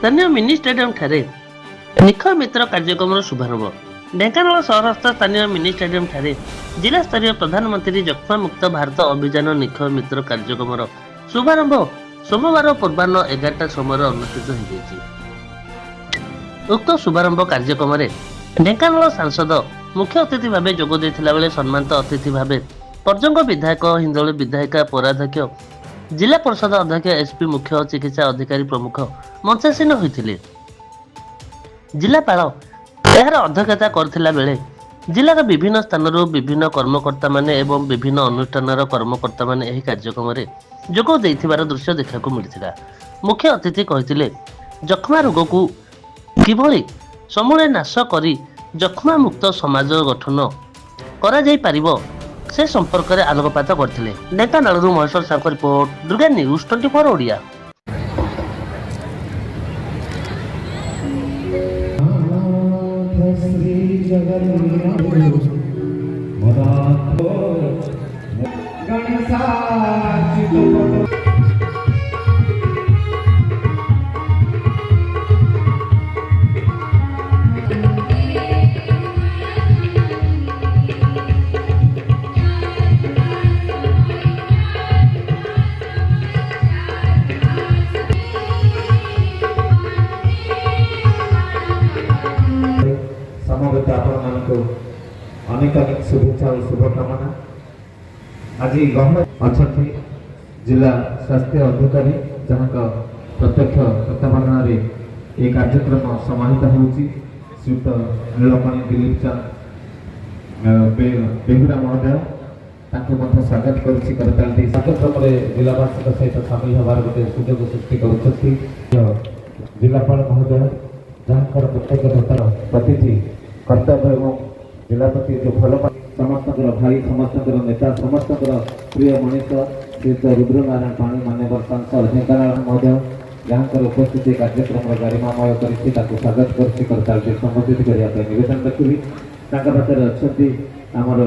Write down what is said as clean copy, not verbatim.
स्थानीय mini stadium ठारे निखय मित्र कार्यक्रम शुभारंभ। ढेंकानाल सहरस्थ स्थानीय मिनी स्टेडियम ठारे जिला स्तरीय प्रधानमंत्री जक्ष्मा मुक्त भारत अभियान निखय मित्र कार्यक्रम शुभारंभ सोमवार पूर्वाह्न 11टा समय अनुष्ठित हो। उक्त शुभारंभ कार्यक्रम ढेंकानाल सांसद मुख्य अतिथि भाव जोग देथिला बेले सम्मानित अतिथि भाव पर्जंग विधायक हिंदोली विधायिका पौराध्यक्ष जिला परिषद अध्यक्ष एसपी मुख्य चिकित्सा अधिकारी प्रमुख मंचासीन होते। जिलापाल यार अध्यक्षता करथिला बेले जिलार विभिन्न स्थानरू विभिन्न कर्मकर्ता माने एवं विभिन्न अनुष्ठानर कर्मकर्ता माने एही कार्यक्रम रे जोग देथिबार दृश्य देखा मिलथिला। मुख्य अतिथि कहिथिले जक्ष्मा रोग को किभଳି समूले नाश करी जक्ष्मा मुक्त समाज गठन करा जाई परिबो से संपर्क में आलोकपात करथिले। ढेंकानालरू महेश्वर साहू रिपोर्ट, दुर्गा न्यूज 24 ओडिया। समवेत आपण अनेक अनेक शुभेच्छा और शुभकामना। आज गहन अच्छा जिला स्वास्थ्य अधिकारी जहाँ प्रत्यक्ष तत्वावधान ये कार्यक्रम समाहित होची श्रीयुत नीलमणि दिलीप चंद बेहुरा महोदय स्वागत करुच्ची करताली कार्यक्रम में जिलावासी सहित सामिल होवार गोटे सुजोग सृष्टि कर जिलापाल महोदय जहाँ प्रत्येक प्रतिथि कर्तव्य एवं जिलापति जो भल समस्त भाई समस्त नेता समस्त प्रिय मनीष श्रीयुत रुद्रनारायण पाणी मान्यवर सांसद ढेंकानाल महोदय जहाँ उपस्थिति कार्यक्रम गरिमामय कर स्वागत कर संबोधित करने निवेदन रखी पाखे अच्छा आमर